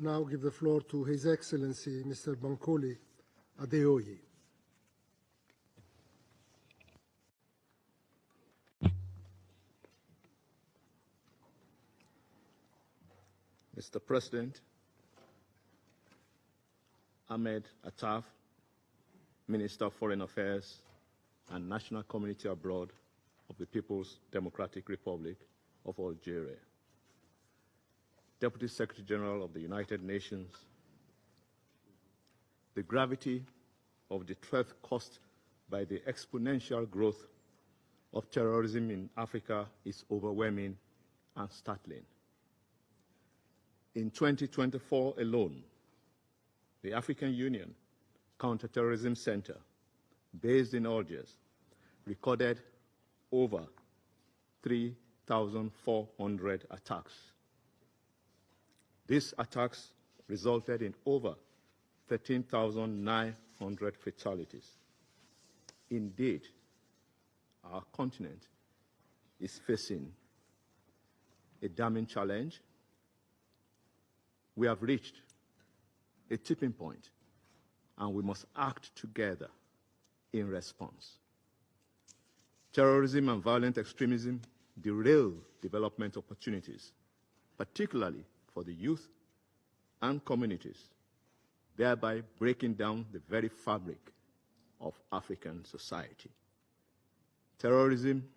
now give the floor to His Excellency, Mr. Bankole Adeoye. Mr. President, Ahmed Attaf, Minister of Foreign Affairs and National Community Abroad of the People's Democratic Republic of Algeria, Deputy Secretary General of the United Nations, the gravity of the threat caused by the exponential growth of terrorism in Africa is overwhelming and startling. In 2024 alone, the African Union Counter-Terrorism Center, based in Algiers, recorded over 3,400 attacks. These attacks resulted in over 13,900 fatalities. Indeed, our continent is facing a damning challenge. We have reached a tipping point, and we must act together in response. Terrorism and violent extremism derail development opportunities, particularly for the youth and communities, thereby breaking down the very fabric of African society. Terrorism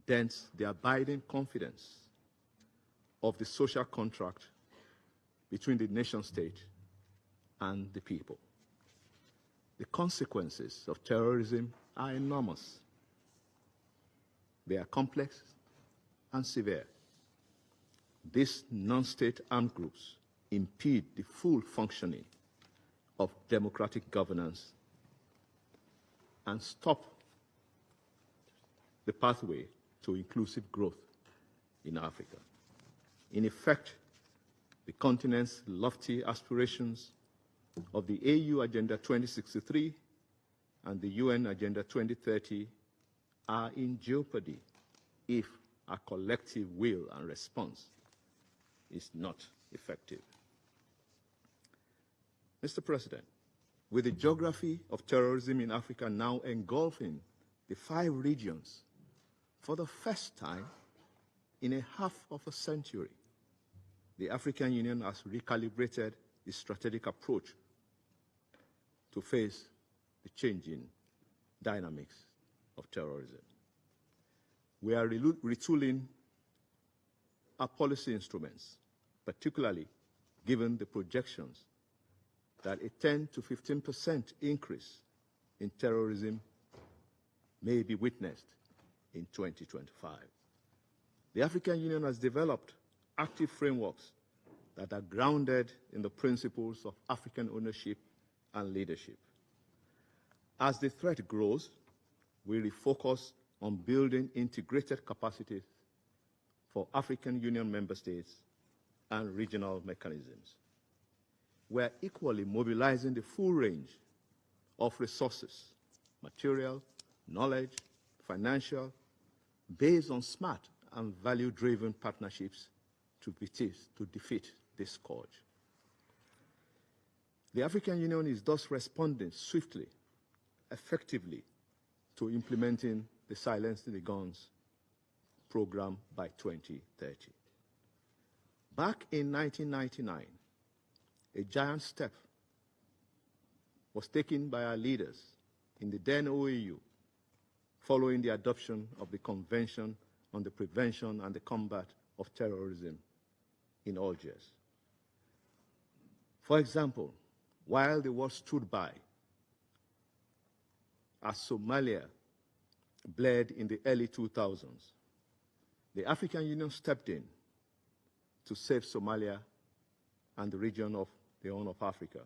dents the abiding confidence of the social contract between the nation-state and the people. The consequences of terrorism are enormous. They are complex and severe. These non-state armed groups impede the full functioning of democratic governance and stop the pathway to inclusive growth in Africa. In effect, the continent's lofty aspirations of the AU Agenda 2063 and the UN Agenda 2030 are in jeopardy if a collective will and response is not effective. Mr. President, with the geography of terrorism in Africa now engulfing the 5 regions for the first time in a half of a century, the African Union has recalibrated its strategic approach to face the changing dynamics of terrorism. We are retooling our policy instruments, particularly given the projections that a 10 to 15% increase in terrorism may be witnessed in 2025. The African Union has developed active frameworks that are grounded in the principles of African ownership and leadership. As the threat grows, we refocus on building integrated capacities for African Union member states and regional mechanisms. We are equally mobilizing the full range of resources, material, knowledge, financial, based on smart and value-driven partnerships to defeat this scourge. The African Union is thus responding swiftly, effectively, to implementing the Silence the Guns program by 2030. Back in 1999, a giant step was taken by our leaders in the then OAU following the adoption of the Convention on the Prevention and the Combat of Terrorism in Algiers. For example, while the world stood by as Somalia bled in the early 2000s, the African Union stepped in to save Somalia and the region of the Horn of Africa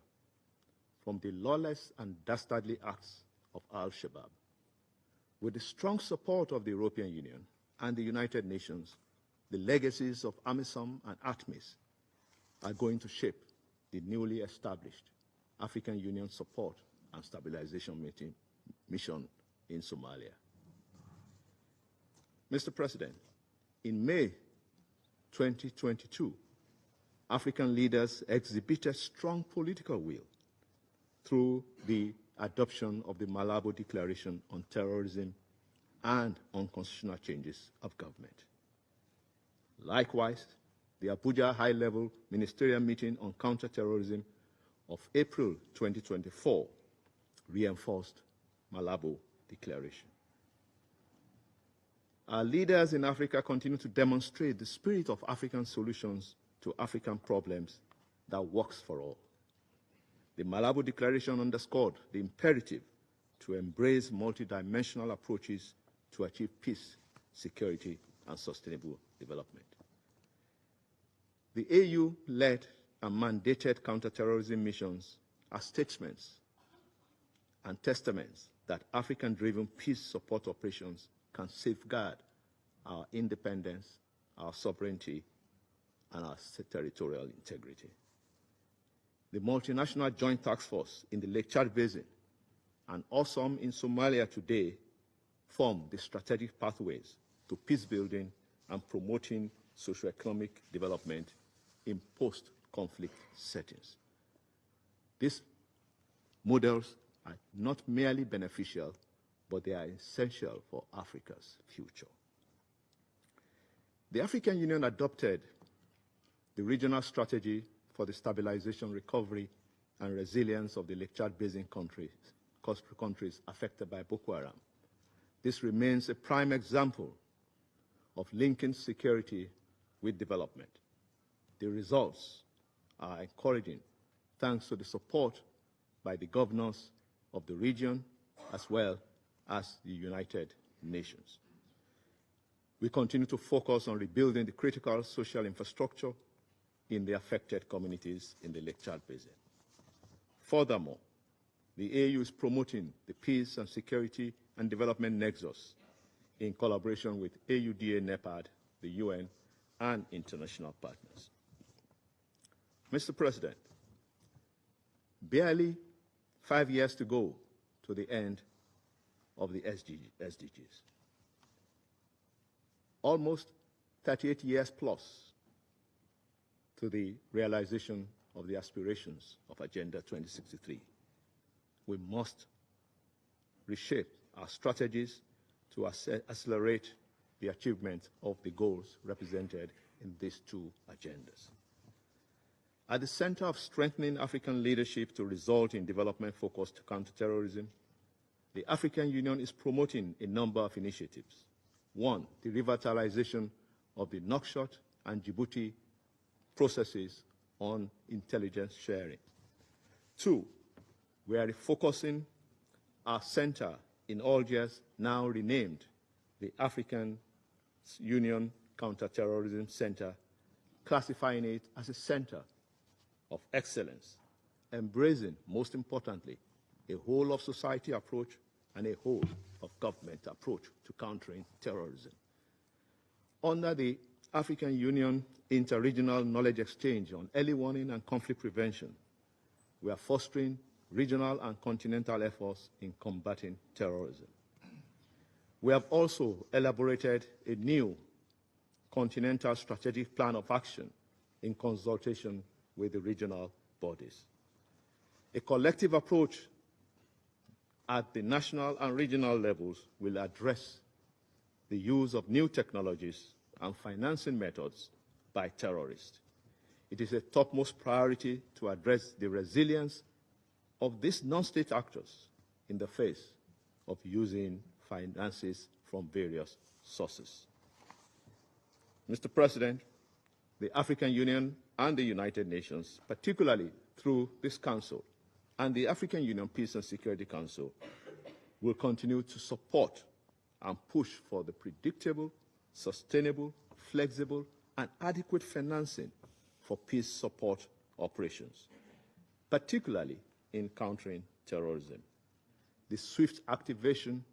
from the lawless and dastardly acts of Al-Shabaab. With the strong support of the European Union and the United Nations, the legacies of AMISOM and ATMIS are going to shape the newly established African Union Support and Stabilization Mission in Somalia. Mr. President, in May 2022, African leaders exhibited strong political will through the adoption of the Malabo Declaration on Terrorism and on constitutional changes of government. Likewise, the Abuja High-Level Ministerial Meeting on Counter-Terrorism of April 2024 reinforced Malabo Declaration. Our leaders in Africa continue to demonstrate the spirit of African solutions to African problems that works for all. The Malabo Declaration underscored the imperative to embrace multidimensional approaches to achieve peace, security, and sustainable development. The AU led and mandated counterterrorism missions are statements and testaments that African-driven peace support operations can safeguard our independence, our sovereignty, and our territorial integrity. The multinational joint task force in the Lake Chad Basin and AUSOM in Somalia today form the strategic pathways to peace building and promoting socioeconomic development in post-conflict settings. These models are not merely beneficial, but they are essential for Africa's future. The African Union adopted the regional strategy for the stabilization, recovery, and resilience of the Lake Chad Basin countries affected by Boko Haram. This remains a prime example of linking security with development. The results are encouraging thanks to the support by the governors of the region as well as the United Nations. We continue to focus on rebuilding the critical social infrastructure in the affected communities in the Lake Chad Basin. Furthermore, the AU is promoting the peace and security and development nexus in collaboration with AUDA, NEPAD, the UN, and international partners. Mr. President, barely 5 years to go to the end of the SDGs. Almost 38 years plus to the realization of the aspirations of Agenda 2063. We must reshape our strategies to accelerate the achievement of the goals represented in these two agendas. At the center of strengthening African leadership to result in development-focused counterterrorism, the African Union is promoting a number of initiatives. One, the revitalization of the Nouakchott and Djibouti processes on intelligence sharing. Two, we are refocusing our center in Algiers, now renamed the African Union Counter-Terrorism Center, classifying it as a center of excellence, embracing, most importantly, a whole-of-society approach and a whole-of-government approach to countering terrorism. Under the African Union Interregional Knowledge Exchange on Early Warning and Conflict Prevention, we are fostering regional and continental efforts in combating terrorism. We have also elaborated a new continental strategic plan of action in consultation with the regional bodies. A collective approach at the national and regional levels will address the use of new technologies and financing methods by terrorists. It is a topmost priority to address the resilience of these non-state actors in the face of using finances from various sources. Mr. President, the African Union and the United Nations, particularly through this Council and the African Union Peace and Security Council, will continue to support and push for the predictable, sustainable, flexible, and adequate financing for peace support operations, particularly in countering terrorism. The swift activation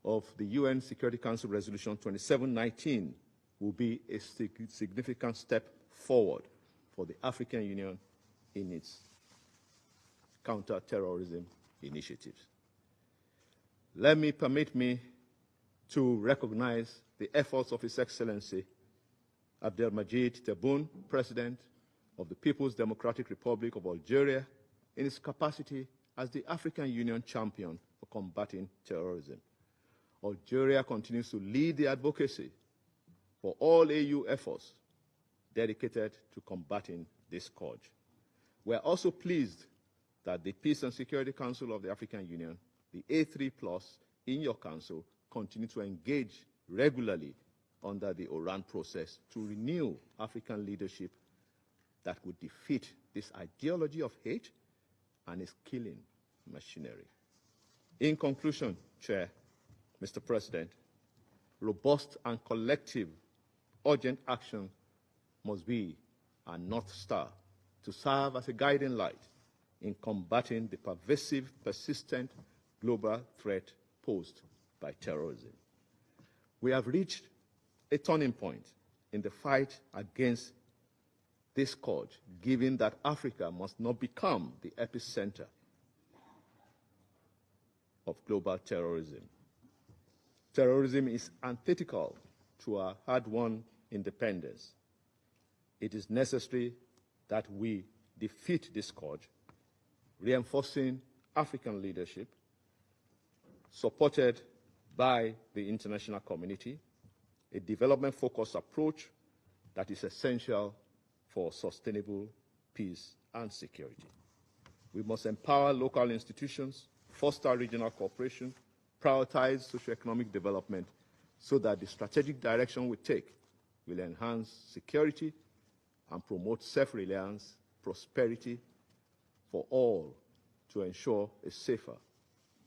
of the UN Security Council Resolution 2719 will be a significant step forward for the African Union in its counter-terrorism initiatives. Permit me to recognize the efforts of His Excellency Abdelmajid Tebboune, President of the People's Democratic Republic of Algeria in its capacity as the African Union champion for combating terrorism. Algeria continues to lead the advocacy for all AU efforts dedicated to combating this scourge. We are also pleased that the Peace and Security Council of the African Union, the A3+, in your council, continue to engage regularly under the Oran process to renew African leadership that would defeat this ideology of hate and its killing machinery. In conclusion, Chair, Mr. President, robust and collective urgent action must be a North Star to serve as a guiding light in combating the pervasive, persistent global threat posed by terrorism. We have reached a turning point in the fight against this scourge, given that Africa must not become the epicenter of global terrorism. Terrorism is antithetical to our hard-won independence. It is necessary that we defeat this scourge, reinforcing African leadership, supported by the international community, a development-focused approach that is essential for sustainable peace and security. We must empower local institutions, foster regional cooperation, prioritize socioeconomic development so that the strategic direction we take will enhance security and promote self-reliance, prosperity for all to ensure a safer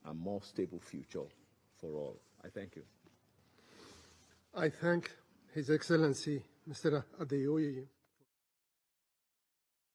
and more stable future for all. I thank you. I thank His Excellency, Mr. Adeoye.